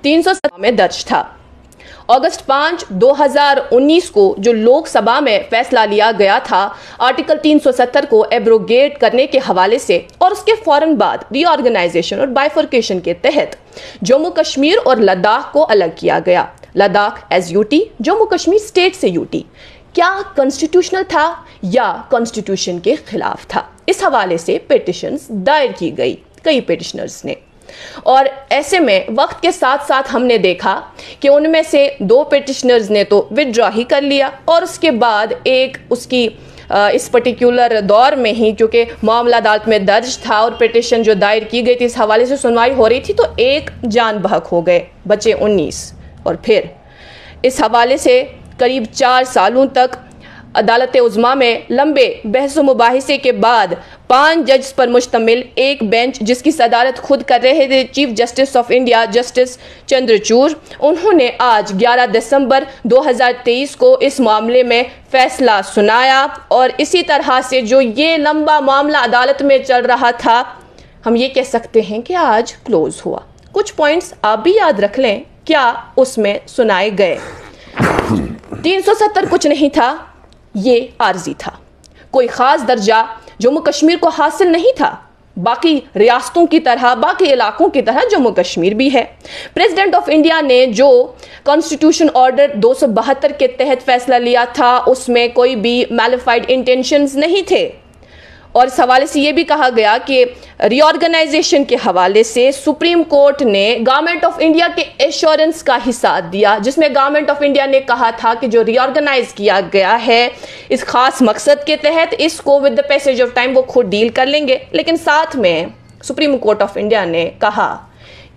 307 में दर्ज था। अगस्त 5, 2019 को जो लोकसभा में फैसला लिया गया था आर्टिकल 370 को एब्रोगेट करने के हवाले से, और उसके फौरन बाद रीऑर्गेनाइजेशन और बाइफर्केशन के तहत जम्मू कश्मीर और लद्दाख को अलग किया गया। Ladakh as UT, Jammu Kashmir state से यूटी। क्या कॉन्स्टिट्यूशनल था या कॉन्स्टिट्यूशन के खिलाफ था? इस हवाले से पिटिशंस दायर की गई कई पिटिशनर्स ने, और ऐसे में वक्त के साथ साथ हमने देखा कि उनमें से 2 पिटिशनर्स ने तो विथड्रॉ ही कर लिया, और उसके बाद एक उसकी इस पर्टिकुलर दौर में ही, क्योंकि मामला अदालत में दर्ज था और पिटिशन जो दायर की गई थी इस हवाले से सुनवाई हो रही थी, तो एक जान बहक हो गए, बचे 19। और फिर इस हवाले से करीब 4 सालों तक अदालत उज़्मा में लंबे बहस मुबाहिसे के बाद 5 जज पर मुश्तमिल एक बेंच, जिसकी सदारत खुद कर रहे थे chief justice of India justice Chandrachud, उन्होंने आज 11 दिसंबर 2023 को इस मामले में फैसला सुनाया। और इसी तरह से जो ये लंबा मामला अदालत में चल रहा था, हम ये कह सकते हैं कि आज क्लोज हुआ। कुछ पॉइंट्स आप भी याद रख लें क्या उसमें सुनाए गए। 370 कुछ नहीं था, ये आर्जी था। कोई खास दर्जा जम्मू कश्मीर को हासिल नहीं था। बाकी रियासतों की तरह, बाकी इलाकों की तरह जम्मू कश्मीर भी है। प्रेसिडेंट ऑफ इंडिया ने जो कॉन्स्टिट्यूशन ऑर्डर 272 के तहत फैसला लिया था, उसमें कोई भी मैलिफाइड इंटेंशंस नहीं थे। और इस हवाले से यह भी कहा गया कि रीऑर्गेनाइजेशन के हवाले से सुप्रीम कोर्ट ने गवर्नमेंट ऑफ इंडिया के एश्योरेंस का ही साथ दिया, जिसमें गवर्नमेंट ऑफ इंडिया ने कहा था कि जो रीऑर्गेनाइज किया गया है इस खास मकसद के तहत, इसको with the passage of time वो खुद डील कर लेंगे। लेकिन साथ में सुप्रीम कोर्ट ऑफ इंडिया ने कहा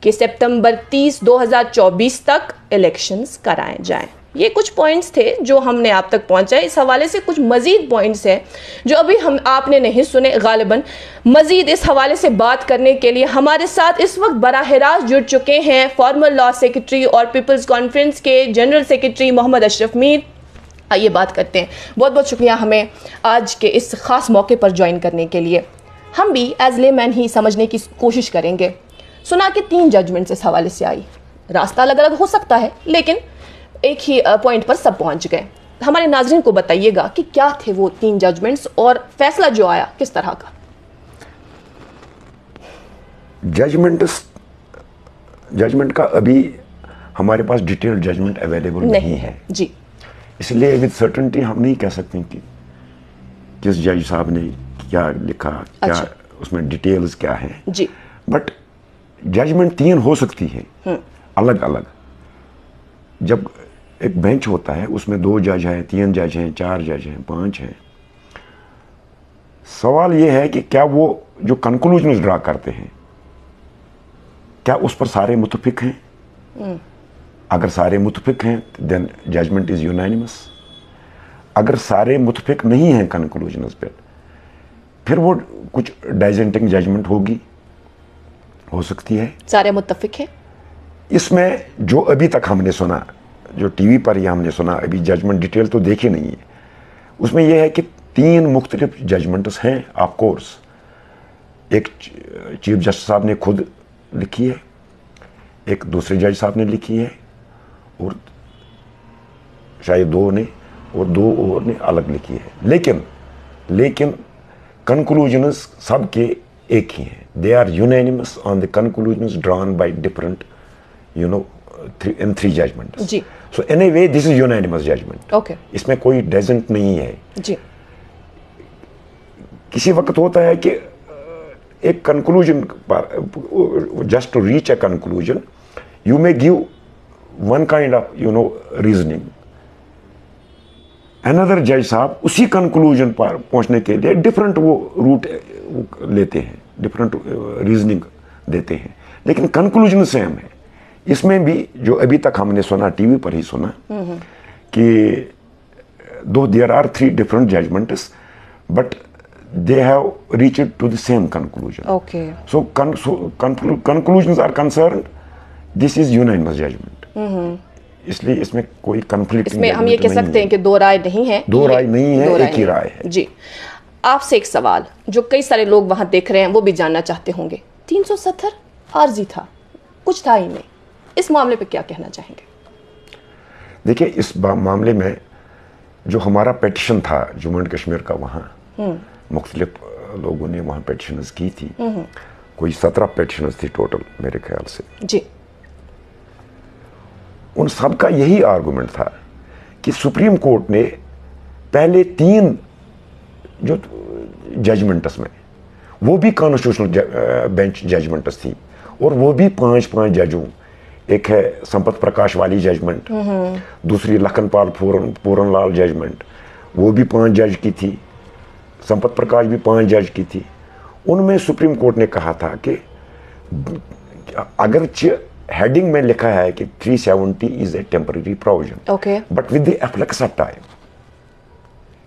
कि सितंबर 30, 2024 तक इलेक्शंस कराए जाएं। ये कुछ पॉइंट्स थे जो हमने आप तक पहुंचाए। इस हवाले से कुछ मजीद पॉइंट्स हैं जो अभी आपने नहीं सुने। गालिबन मजीद इस हवाले से बात करने के लिए हमारे साथ इस वक्त बराह रास्त जुड़ चुके हैं फॉर्मर लॉ सेक्रेटरी और पीपल्स कॉन्फ्रेंस के जनरल सेक्रेटरी मोहम्मद अशरफ मीर। आइए बात करते हैं। बहुत बहुत शुक्रिया हमें आज के इस खास मौके पर ज्वाइन करने के लिए। हम भी एज लेमैन ही समझने की कोशिश करेंगे। सुना कि 3 जजमेंट्स इस हवाले से आई। रास्ता अलग अलग हो सकता है, लेकिन एक ही पॉइंट पर सब पहुंच गए। हमारे नाज़रीन को बताइएगा कि क्या थे वो 3 जजमेंट्स और फैसला जो आया किस तरह का। जजमेंट का अभी हमारे पास डिटेल्ड जजमेंट अवेलेबल नहीं है जी, इसलिए विद सर्टेनिटी हम नहीं कह सकते कि किस जज साहब ने क्या लिखा, क्या उसमें डिटेल्स क्या है जी। बट जजमेंट 3 हो सकती है अलग अलग। जब एक बेंच होता है उसमें 2 जज हैं, 3 जज हैं, 4 जज हैं, 5 हैं। सवाल यह है कि क्या वो जो कंक्लूजन ड्रा करते हैं क्या उस पर सारे मुतफिक हैं? अगर सारे मुतफिक हैं देन जजमेंट इज यूनानिमस। अगर सारे मुतफिक नहीं हैं कंक्लूजन पे, फिर वो कुछ डाइजेंटिंग जजमेंट होगी, हो सकती है। सारे मुतफिक हैं। इसमें जो अभी तक हमने सुना, जो टीवी पर ही हमने सुना, अभी जजमेंट डिटेल तो देखी नहीं है, उसमें यह है कि 3 मुख्तलिफ जजमेंट्स हैं। ऑफ कोर्स एक चीफ जस्टिस साहब ने खुद लिखी है, एक दूसरे जज साहब ने लिखी है, और शायद 2 ने और 2 और ने अलग लिखी है। लेकिन कंक्लूजन्स सबके एक ही हैं। They are unanimous on the conclusions drawn by different in 3 judgments. जी। So anyway, this is unanimous judgment. Okay. इसमें कोई dissent नहीं है। जी। किसी वक्त होता है कि एक conclusion पर, just to reach a conclusion, you may give one kind of reasoning. Another judge साहब उसी conclusion पर पहुंचने के लिए different वो route लेते हैं, different reasoning देते हैं, लेकिन conclusion सेम है। इसमें भी जो अभी तक हमने सुना, टीवी पर ही सुना, कि though there are 3 different judgments but they have reached to the same conclusion. Okay. So conclusions are concerned, this is unanimous judgment. इसलिए इसमें कोई कंफ्लिक्ट, इसमें हम ये कह सकते हैं कि 2 राय नहीं है, 2 राय नहीं है, एक ही राय है। जी। आपसे एक सवाल जो कई सारे लोग वहां देख रहे हैं वो भी जानना चाहते होंगे। 370 आर्जी था, कुछ था ही नहीं, इस मामले पे क्या कहना चाहेंगे? देखिए, इस मामले में जो हमारा पेटिशन था जम्मू एंड कश्मीर का, वहाँ मुख्तलिफ लोगों ने वहाँ पेटिशंस की थी, कोई 17 पेटिशंस थी टोटल मेरे ख्याल से जी। उन सब का यही आर्गुमेंट था कि सुप्रीम कोर्ट ने पहले 3 जो जजमेंट्स में, वो भी कॉन्स्टिट्यूशनल बेंच जजमेंट्स थी, और वो भी 5 जजों, एक है संपत प्रकाश वाली जजमेंट, दूसरी लखनपाल पूरनलाल जजमेंट, वो भी 5 जज की थी, संपत प्रकाश भी 5 जज की थी। उनमें सुप्रीम कोर्ट ने कहा था कि अगर हेडिंग में लिखा है कि 370 is a temporary provision, but with the efflux of time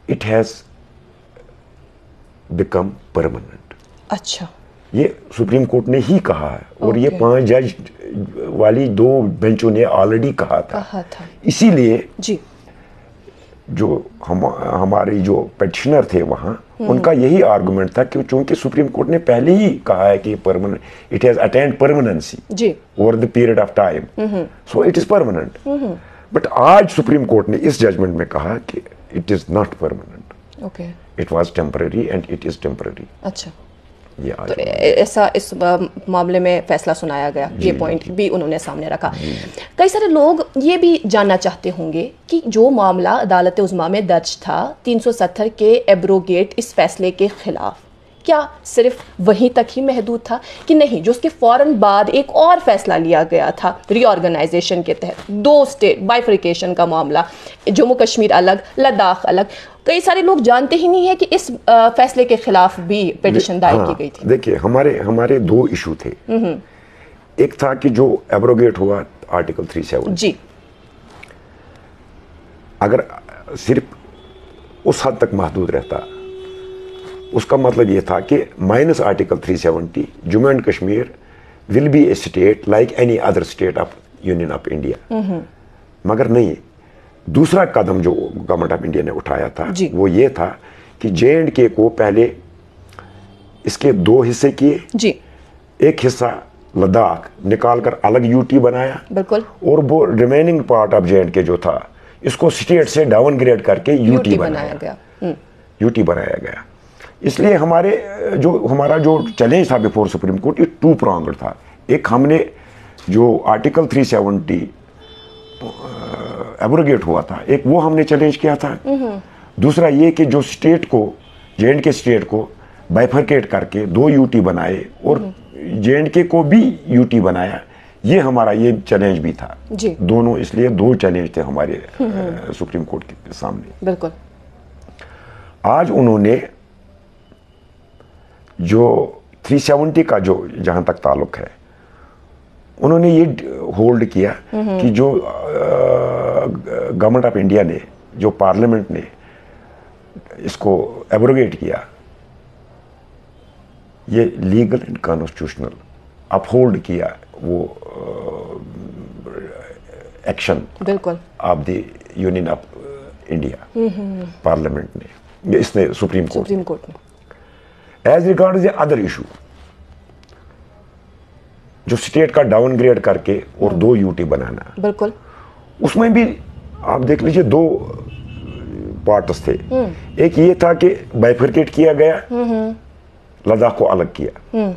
it has become permanent. अच्छा, ये सुप्रीम कोर्ट ने ही कहा है, और ये 5 जज वाली 2 बेंचों ने ऑलरेडी कहा था। इसीलिए जी, जो हमारे जो पेटिशनर थे वहाँ, उनका यही आर्गुमेंट था कि चूंकि सुप्रीम कोर्ट ने पहले ही कहा है कि permanent, it has attend permanency over the period of time, so it is permanent. But आज सुप्रीम कोर्ट ने इस जजमेंट में कहा कि it is not permanent, it was temporary and it is temporary. अच्छा, तो ऐसा इस मामले में फैसला सुनाया गया, ये पॉइंट भी उन्होंने सामने रखा। कई सारे लोग ये भी जानना चाहते होंगे कि जो मामला अदालत उज़्मा में दर्ज था 370 के एब्रोगेट इस फैसले के खिलाफ, क्या सिर्फ वहीं तक ही महदूद था कि नहीं, जो उसके फौरन बाद एक और फैसला लिया गया था रीऑर्गेनाइजेशन के तहत, 2 स्टेट बाइफरिकेशन का मामला, जम्मू कश्मीर अलग, लद्दाख अलग, कई सारे लोग जानते ही नहीं है कि इस फैसले के खिलाफ भी पिटीशन दायर की गई थी। देखिए, हमारे 2 इशू थे। एक था कि जो एब्रोगेट हुआ आर्टिकल 370 जी, अगर सिर्फ उस हद तक महदूद रहता, उसका मतलब ये था कि minus article 370 Jammu and Kashmir will be A state like any other state of union of India. मगर नहीं, दूसरा कदम जो गवर्नमेंट ऑफ इंडिया ने उठाया था वो ये था कि J&K को पहले इसके 2 हिस्से किए जी, एक हिस्सा लद्दाख निकालकर अलग यूटी बनाया, बिल्कुल, और वो रिमेनिंग पार्ट ऑफ J&K जो था इसको स्टेट से डाउनग्रेड करके यूटी बनाया गया, यूटी बनाया गया। इसलिए हमारा जो चैलेंज था बिफोर सुप्रीम कोर्ट, ये 2 pronged था। एक, हमने जो आर्टिकल 370 एब्रोगेट हुआ था, एक वो हमने चैलेंज किया था। दूसरा ये कि जो स्टेट को, J&K स्टेट को बाइफरकेट करके 2 यूटी बनाए और J&K को भी यूटी बनाया, ये हमारा ये चैलेंज भी था जी। दोनों, इसलिए 2 चैलेंज थे हमारे सुप्रीम कोर्ट के सामने। बिल्कुल। आज उन्होंने जो 370 का जो जहां तक ताल्लुक है, उन्होंने ये होल्ड किया कि जो गवर्नमेंट ऑफ इंडिया ने, जो पार्लियामेंट ने इसको एब्रोगेट किया, ये लीगल एंड कॉन्स्टिट्यूशनल अपहोल्ड किया वो एक्शन बिल्कुल of the union of India parliament ने, इसने सुप्रीम कोर्ट ने। As regard the other issue, जो स्टेट का डाउनग्रेड करके और 2 यूटी बनाना, बिल्कुल, उसमें भी आप देख लीजिए 2 पार्ट्स थे। एक ये था कि बाइफरकेट किया गया, लद्दाख को अलग किया,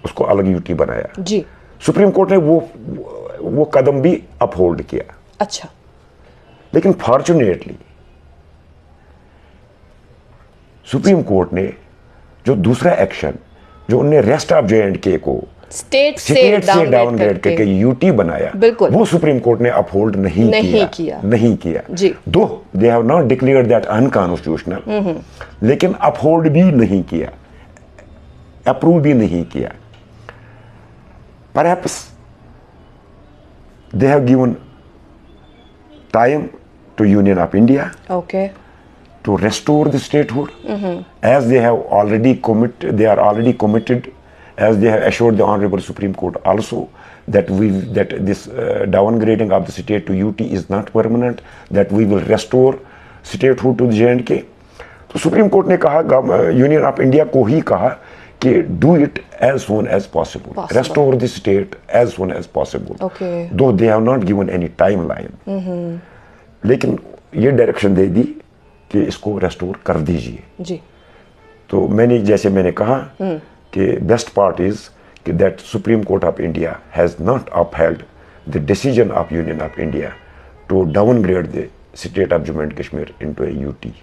उसको अलग यूटी बनाया जी। सुप्रीम कोर्ट ने वो कदम भी अपहोल्ड किया। अच्छा, लेकिन फॉर्चुनेटली सुप्रीम कोर्ट ने जो दूसरा एक्शन, जो उन्हें रेस्ट ऑफ J&K को स्टेट से डाउनग्रेड करके यूटी बनाया, वो सुप्रीम कोर्ट ने अपहोल्ड नहीं किया जी। दो they have not declared that unconstitutional, लेकिन अपहोल्ड भी नहीं किया, अप्रूव भी नहीं किया। Perhaps they have given time to Union of India to restore the statehood, as they have already committed. They are already committed, as they have assured the Honorable Supreme Court also, that this downgrading of the state to UT is not permanent, that we will restore statehood to the J&K. तो supreme court ने कहा, union of India को ही कहा कि do it as soon as possible, restore the state as soon as possible, though they have not given any timeline, लेकिन ये direction दे दी कि इसको रेस्टोर कर दीजिए जी। तो जैसे मैंने कहा कि बेस्ट पार्ट इज कि that supreme court of India has not upheld the decision of union of India to downgrade the state of Jammu and Kashmir into a UT.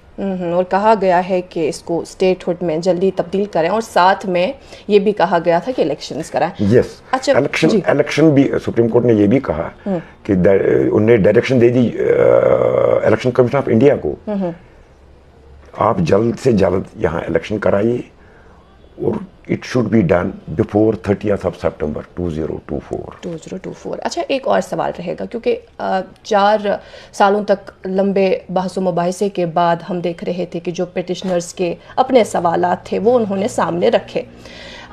और कहा गया है कि इसको स्टेटहुड में जल्दी तब्दील करें, और साथ में ये भी कहा गया था कि इलेक्शंस कराएं। यस, अच्छा, इलेक्शन भी सुप्रीम कोर्ट ने ये भी कहा कि उन्हें डायरेक्शन दे दी इलेक्शन कमीशन ऑफ इंडिया को, आप जल्द से जल्द यहाँ इलेक्शन कराइए और it should be done before 30th of September 2024। अच्छा, एक और सवाल रहेगा, क्योंकि 4 सालों तक लंबे बहसो मुबाहिसे के बाद हम देख रहे थे कि जो पिटिशनर्स के अपने सवालात थे वो उन्होंने सामने रखे,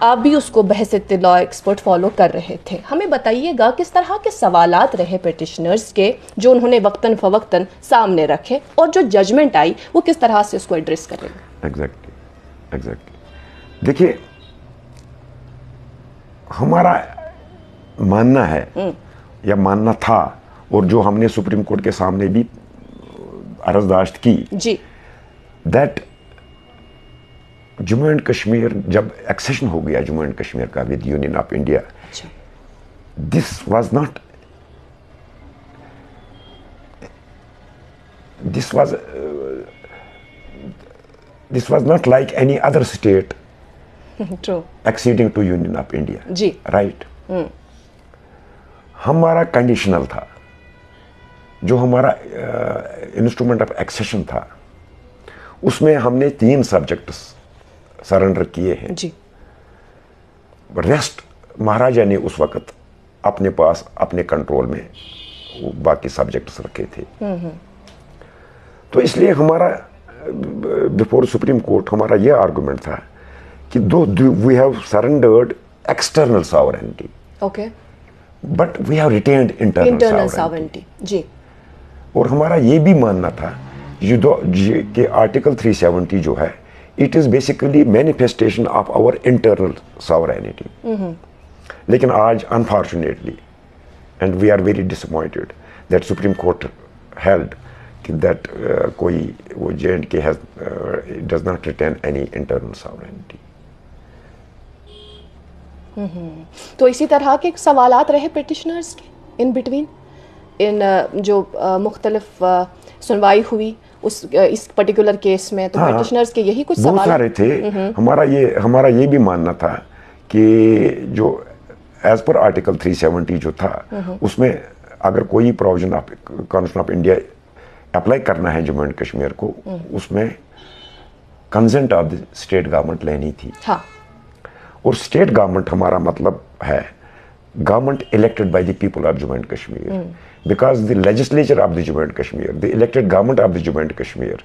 आप भी उसको बहसत लॉ एक्सपर्ट फॉलो कर रहे थे। हमें बताइएगा किस तरह के सवालात रहे पिटिशनर्स के जो उन्होंने वक्तन फवक्तन सामने रखे, और जो जजमेंट आई वो किस तरह से उसको एड्रेस करेगा। एग्जैक्टली देखिए, हमारा मानना है या मानना था, और जो हमने सुप्रीम कोर्ट के सामने भी अर्जदाश्त की जी, दैट जम्मू एंड कश्मीर जब एक्सेशन हो गया जम्मू एंड कश्मीर का with union of India, this was not like any other state acceding to union of India जी, राइट। हमारा कंडीशनल था, जो हमारा इंस्ट्रूमेंट ऑफ एक्सेशन था, उसमें हमने 3 सब्जेक्ट्स सरेंडर किए हैं जी। रेस्ट महाराजा ने उस वक्त अपने पास अपने कंट्रोल में बाकी सब्जेक्ट्स रखे थे। तो इसलिए हमारा बिफोर सुप्रीम कोर्ट हमारा यह आर्गुमेंट था कि though we have surrendered external sovereignty, okay, but we have retained internal sovereignty जी। और हमारा ये भी मानना था कि आर्टिकल 370 जो है, it is basically manifestation of our internal sovereignty. लेकिन आज unfortunately and we are very disappointed that supreme court held that कोई वो J&K does not retain any internal sovereignty. तो इसी तरह के सवालात रहे पिटिशनर्स के इन बिटवीन, इन जो मुख्तलिफ सुनवाई हुई इस पर्टिकुलर केस में, तो पिटिशनर्स के यही कुछ बहुत सारे थे। हमारा ये भी मानना था कि जो एज पर आर्टिकल 370 जो था, उसमें अगर कोई provision of constitution of India apply करना है जम्मू एंड कश्मीर को, उसमें consent of the state government लेनी थी। हाँ। और स्टेट गवर्नमेंट हमारा मतलब है government elected by the people of Jammu and Kashmir, because the legislature of the Jammu and Kashmir, the elected government of the Jammu and Kashmir,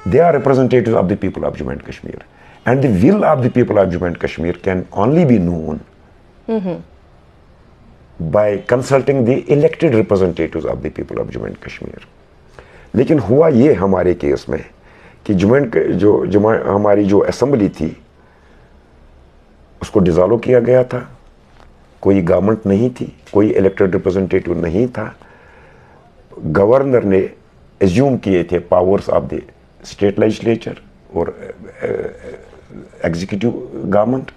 they are representatives of the people of Jammu and Kashmir, and the will of the people of Jammu and Kashmir can only be known by consulting the elected representatives of the people of Jammu and Kashmir. लेकिन हुआ ये हमारे case में कि हमारी जो assembly थी उसको डिसॉल्व किया गया था, कोई गवर्नमेंट नहीं थी, कोई इलेक्टेड रिप्रेजेंटेटिव नहीं था। गवर्नर ने एज्यूम किए थे powers of the state legislature और एग्जीक्यूटिव गवर्नमेंट,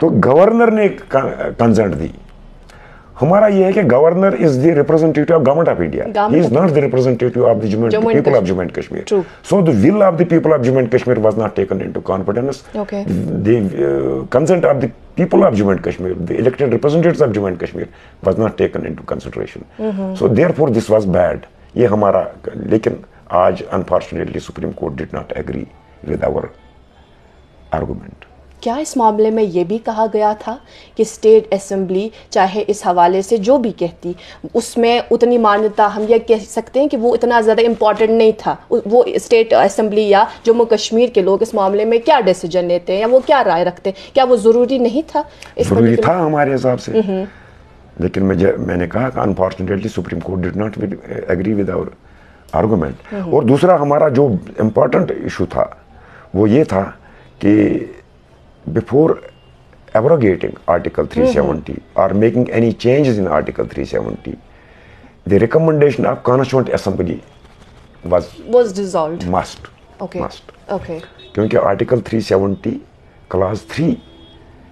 तो गवर्नर ने कंसेंट दी। हमारा ये है कि governor is the representative of government of India, he is not the representative of the people of Jammu and Kashmir. So the will of the people of Jammu and Kashmir was not taken into confidence. The consent of the people of Jammu and Kashmir, the elected representatives of Jammu and Kashmir, was not taken into consideration. So therefore this was bad. ये हमारा, लेकिन आज unfortunately Supreme Court did not agree with our argument. क्या इस मामले में ये भी कहा गया था कि स्टेट असेंबली चाहे इस हवाले से जो भी कहती, उसमें उतनी मान्यता, हम ये कह सकते हैं कि वो इतना ज़्यादा इम्पोर्टेंट नहीं था, वो स्टेट असेंबली या जम्मू कश्मीर के लोग इस मामले में क्या डिसीजन लेते हैं या वो क्या राय रखते हैं, क्या वो ज़रूरी नहीं था? ज़रूरी था हमारे हिसाब से, लेकिन मैंने कहा कि unfortunately supreme court did not agree with our argument. और दूसरा हमारा जो इम्पोर्टेंट इशू था वो ये था कि before abrogating Article 370 or making any changes in Article 370, the recommendation of Constituent Assembly was dissolved. Must. Okay. Must. Okay. क्योंकि Article 370 Clause 3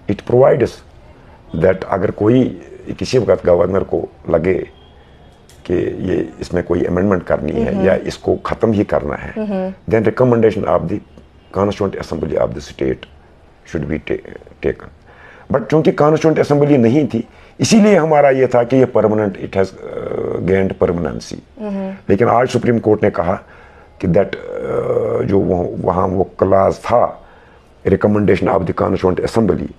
it provides that अगर कोई किसी वक्त गवर्नर को लगे कि ये इसमें कोई अमेंडमेंट करनी है या इसको खत्म ही करना है, then recommendation of the Constituent Assembly of the state should be taken. But चूंकि कॉन्स्टिट्यूएंट असेंबली नहीं थी, इसीलिए हमारा ये था कि ये permanent, it has gained permanency. लेकिन आज सुप्रीम कोर्ट ने कहा कि दैट जो वहाँ वो क्लास था, recommendation of the constituent assembly,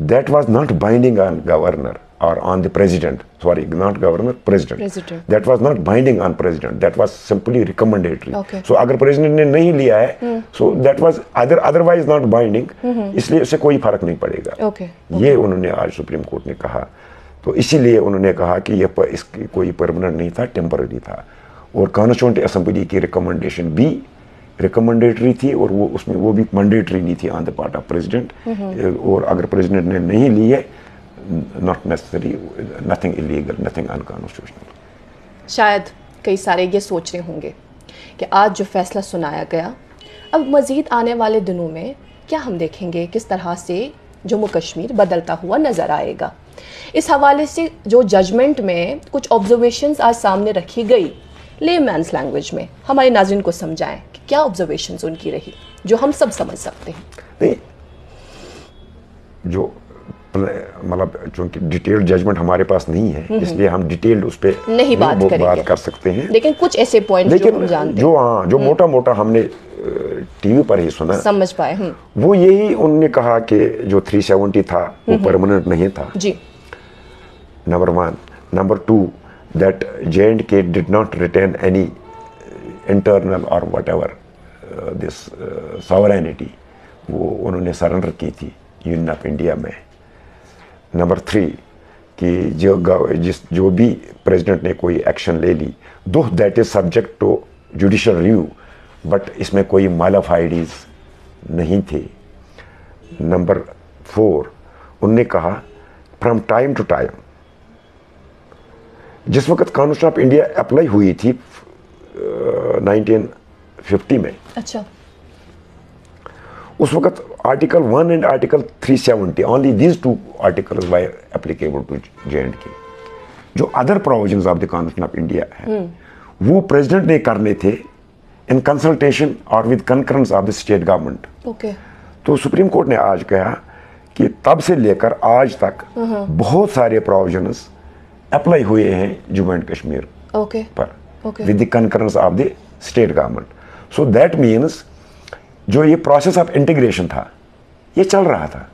that was not binding on governor or on the president, sorry, not governor, president. That was not binding on president, that was simply recommendatory. Okay. So अगर president ने नहीं लिया है, so that was otherwise not binding, इसलिए उससे कोई फर्क नहीं पड़ेगा। Okay. ये उन्होंने आज सुप्रीम कोर्ट ने कहा, तो इसीलिए उन्होंने कहा कि ये इसकी कोई परमानेंट नहीं था, टेम्पररी था। और कॉन्स्टिट्यूएंट असेंबली की रिकमेंडेशन भी रिकमेंडेटरी थी और वो उसमें वो भी मैंडेटरी नहीं थी on the part of president. और अगर प्रेसिडेंट ने नहीं ली है, not necessary, nothing illegal, nothing unconstitutional. शायद कई सारे ये सोच रहे होंगे कि आज जो फैसला सुनाया गया, अब मज़ीद आने वाले दिनों में क्या हम देखेंगे, किस तरह से जम्मू कश्मीर बदलता हुआ नज़र आएगा। इस हवाले से जो जजमेंट में कुछ ऑब्जर्वेशंस आज सामने रखी गई, लेमैन्स लैंग्वेज में हमारे नाज़रीन को समझाएं कि क्या ऑब्जर्वेशंस उनकी रही जो हम सब समझ सकते हैं। नहीं, जो मतलब चूंकि डिटेल्ड जजमेंट हमारे पास नहीं है, इसलिए हम डिटेल्ड उस पर नहीं बात कर सकते हैं। लेकिन कुछ ऐसे पॉइंट जो हम जानते हैं, जो मोटा मोटा हमने टीवी पर ही सुना, समझ पाए, वो यही उन्होंने कहा कि जो 370 था वो परमानेंट नहीं था, जी, number 1। Number 2, that J&K did not retain any internal और व्हाटएवर दिस सॉवरेनिटी, वो उन्होंने सरेंडर की थी यूनियन ऑफ इंडिया में। नंबर 3 कि जो भी प्रेसिडेंट ने कोई एक्शन ले ली, though that is subject to judicial review, but इसमें कोई मालाफाइडीज नहीं थे। नंबर 4, उनने कहा फ्रॉम टाइम टू टाइम, जिस वक्त कॉन्स्टिट्यूशन ऑफ इंडिया अप्लाई हुई थी 1950 में, अच्छा, उस वक्त article 1 and article 370, only these 2 articles were applicable to J&K। जो other provisions of the constitution of India है, वो प्रेसिडेंट ने करने थे इन कंसल्टेशन और with concurrence of the state government. Okay. तो सुप्रीम कोर्ट ने आज कहा कि तब से लेकर आज तक बहुत सारे प्रोविजंस अप्लाई हुए हैं जम्मू एंड कश्मीर पर with the concurrence of the state government. So that means जो ये प्रोसेस ऑफ इंटीग्रेशन था, ये चल रहा था।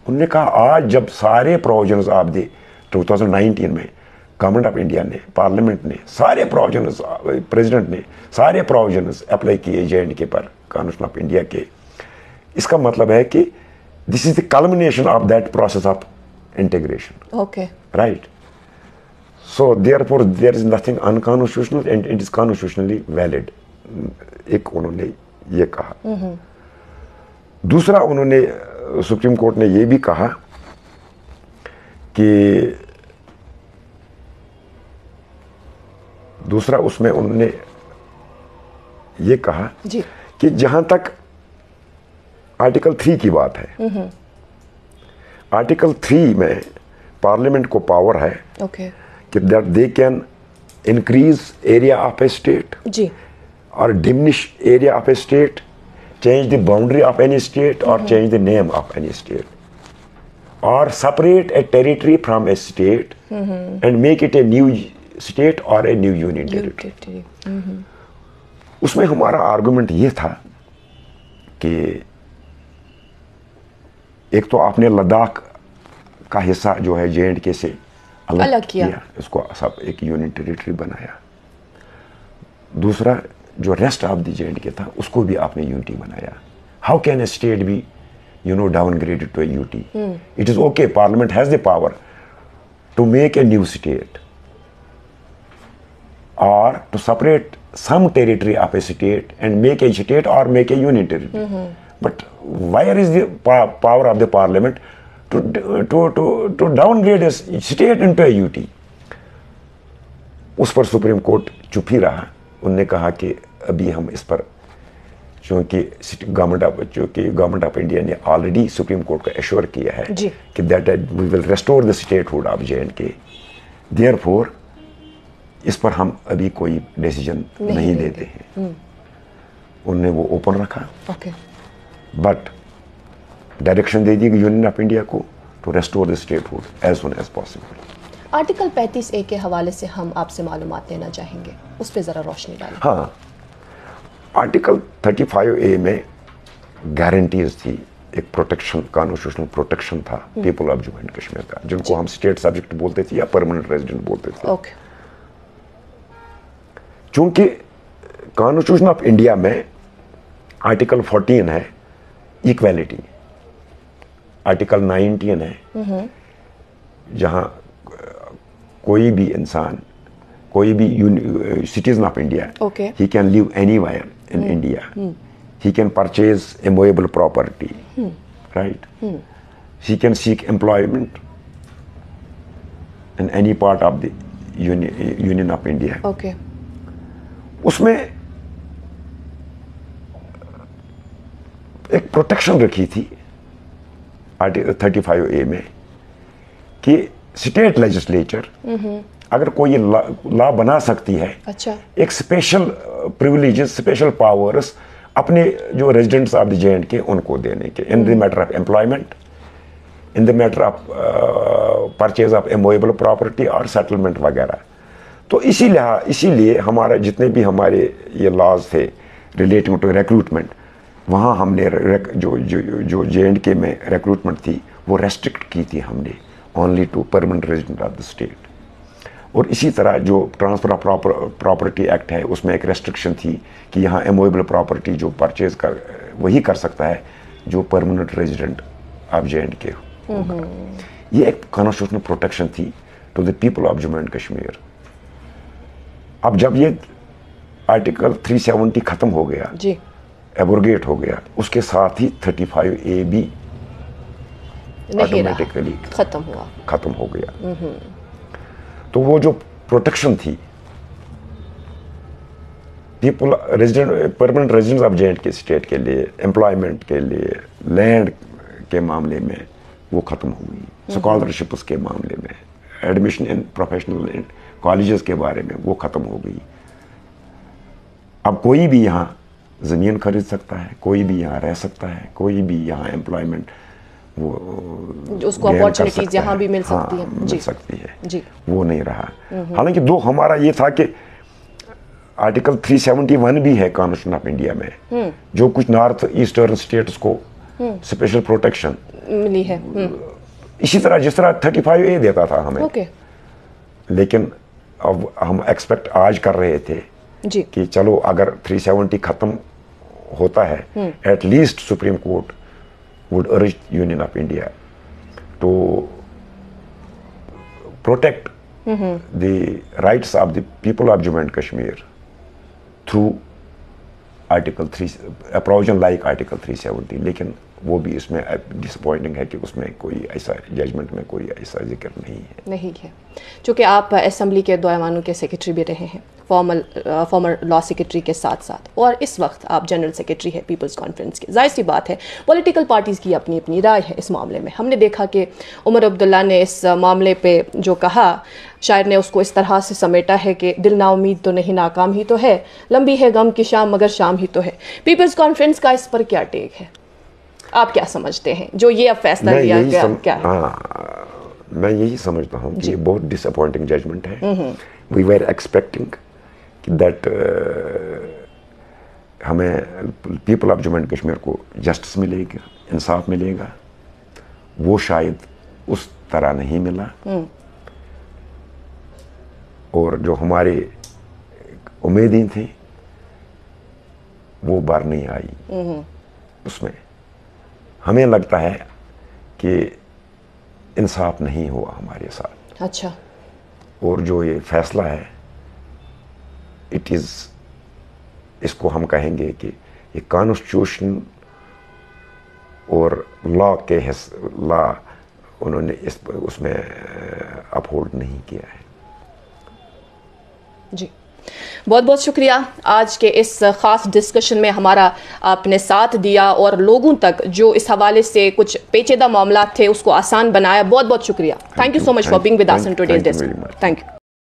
उन्होंने कहा आज जब सारे प्रोविजंस ऑफ द 2019 में गवर्नमेंट ऑफ इंडिया ने, पार्लियामेंट ने सारे प्रोविजंस, प्रेसिडेंट ने सारे प्रोविजंस अप्लाई किए J&K पर कॉन्स्टिट्यूशन ऑफ इंडिया के, इसका मतलब है कि this is the culmination of that process of integration. Okay, right. So therefore there is nothing unconstitutional and it is constitutionally valid. एक उन्होंने ये कहा। दूसरा, उन्होंने सुप्रीम कोर्ट ने ये भी कहा कि दूसरा उसमें उन्होंने ये कहा जी कि जहां तक आर्टिकल 3 की बात है, आर्टिकल 3 में पार्लियामेंट को पावर है कि that they can increase area of a state जी, or diminish area of a state, change the boundary of any state, or change the name of any state, or separate a territory from a state and make it a new state or a new union territory. उसमें हमारा argument ये था कि एक तो आपने लद्दाख का हिस्सा जो है J&K से अलग किया, इसको सब एक यूनियन टेरिटरी बनाया। दूसरा, जो रेस्ट ऑफ द J&K था उसको भी आपने यूटी बनाया। How can a state be downgraded to a UT? It is okay, parliament has the power to make a new state or to separate some territory of a state and make a state or make a union territory. But where is the power of the parliament to downgrade a state into a UT? उस पर supreme court चुप ही रहा। उनने कहा कि अभी हम इस पर, चूंकि गवर्नमेंट ऑफ इंडिया ने ऑलरेडी सुप्रीम कोर्ट को एश्योर किया है कि that we will restore the statehood of J&K, therefore इस पर हम अभी कोई डिसीजन नहीं लेते हैं। उनने वो ओपन रखा, बट डायरेक्शन दे दी यूनियन ऑफ इंडिया को to restore the statehood as soon as possible. Article 35A के हवाले से हम आपसे मालूमात लेना चाहेंगे, उस पर जरा रोशनी डालें। हाँ, आर्टिकल 35A में गारंटीज थी, एक प्रोटेक्शन, कॉन्स्टिट्यूशनल प्रोटेक्शन था people of Jammu and Kashmir का, जिनको हम स्टेट सब्जेक्ट बोलते थे या परमानेंट रेजिडेंट बोलते थे। चूंकि कॉन्स्टिट्यूशन ऑफ इंडिया में आर्टिकल 14 है इक्वालिटी, आर्टिकल 19 है जहां कोई भी इंसान, कोई भी citizen of India, he can live anywhere in India, he can purchase a movable property, right? He can seek employment in any part of the Union of India. उसमें एक प्रोटेक्शन रखी थी आर्टिकल 35A में कि state legislature अगर कोई law बना सकती है, एक स्पेशल प्रिविलेजेस, स्पेशल पावर्स अपने जो रेजिडेंट्स ऑफ द J&K उनको देने के, in the matter of employment, in the matter of purchase of A movable property और सेटलमेंट वगैरह। तो इसीलिए हमारा जितने भी हमारे ये लॉज थे रिलेटिंग टू रिक्रूटमेंट, वहाँ हमने जो J&K में रिक्रूटमेंट थी वो रेस्ट्रिक्ट की थी हमने only to permanent resident of the state. और इसी तरह जो ट्रांसफर ऑफ प्रॉपर्टी एक्ट है उसमें एक रेस्ट्रिक्शन थी कि यहाँ एमोवेबल प्रॉपर्टी जो परचेज कर वही कर सकता है जो परमानेंट रेजिडेंट ऑफ J&K होगा। ये एक कॉन्स्टिट्यूशनल प्रोटेक्शन थी to the people of Jammu and Kashmir. अब जब ये आर्टिकल 370 खत्म हो गया, एब्रोगेट हो गया, उसके साथ ही 35A भी ऑटोमेटिकली खत्म हो गया। तो वो जो प्रोटेक्शन थी people resident, permanent residents of J&K state के लिए, एम्प्लॉयमेंट के लिए, लैंड के मामले में वो खत्म हो गई। स्कॉलरशिप्स के मामले में, admission in professional and colleges के बारे में वो खत्म हो गई। अब कोई भी यहाँ ज़मीन खरीद सकता है, कोई भी यहाँ रह सकता है, कोई भी यहाँ एम्प्लॉयमेंट वो उसको अपॉर्चुनिटीज यहाँ भी मिल सकती है, मिल सकती है जी। वो नहीं रहा। हालांकि दो हमारा ये था कि आर्टिकल 371 भी है कॉन्स्टिट्यूशन ऑफ इंडिया में, जो कुछ नॉर्थ ईस्टर्न स्टेट्स को स्पेशल प्रोटेक्शन मिली है, इसी तरह जिस तरह 35A देता था हमें। लेकिन अब हम एक्सपेक्ट आज कर रहे थे जी कि चलो अगर 370 खत्म होता है, at least supreme court would urge Union of India to protect the rights of the people of Jammu and Kashmir through Article 3, a provision like Article 370। लेकिन वो भी इसमें डिसअपॉइंटिंग है कि उसमें कोई ऐसा जजमेंट में कोई ऐसा जिक्र नहीं है। चूँकि आप असेंबली के दो के सेक्रेटरी भी रहे हैं, फॉर्मर लॉ सेक्रेटरी के साथ साथ, और इस वक्त आप जनरल सेक्रेटरी है पीपल्स कॉन्फ्रेंस के। जाहिर सी बात है पॉलिटिकल पार्टीज़ की अपनी अपनी राय है इस मामले में। हमने देखा कि उमर अब्दुल्ला ने इस मामले पे जो कहा, शायर ने उसको इस तरह से समेटा है कि दिल ना उम्मीद तो नहीं, नाकाम ही तो है, लंबी है गम की शाम मगर शाम ही तो है। पीपल्स कॉन्फ्रेंस का इस पर क्या टेक है, आप क्या समझते हैं जो ये अब फैसला लिया गया, क्या है? मैं यही समझता हूँ कि बहुत डिसअपॉइंटिंग जजमेंट है। वी वर एक्सपेक्टिंग दैट हमें people of Jammu and Kashmir को जस्टिस मिलेगा, इंसाफ मिलेगा। वो शायद उस तरह नहीं मिला, और जो हमारे उम्मीदें थी वो बार नहीं आई। उसमें हमें लगता है कि इंसाफ नहीं हुआ हमारे साथ। अच्छा। और जो ये फैसला है इसको हम कहेंगे कि ये कॉन्स्टिट्यूशन और लॉ उन्होंने उसमें अपहोल्ड नहीं किया है। जी, बहुत बहुत शुक्रिया आज के इस खास डिस्कशन में हमारा आपने साथ दिया और लोगों तक जो इस हवाले से कुछ पेचीदा मामला थे उसको आसान बनाया। बहुत बहुत शुक्रिया। Thank you so much for being with us in today's discussion. Thank you.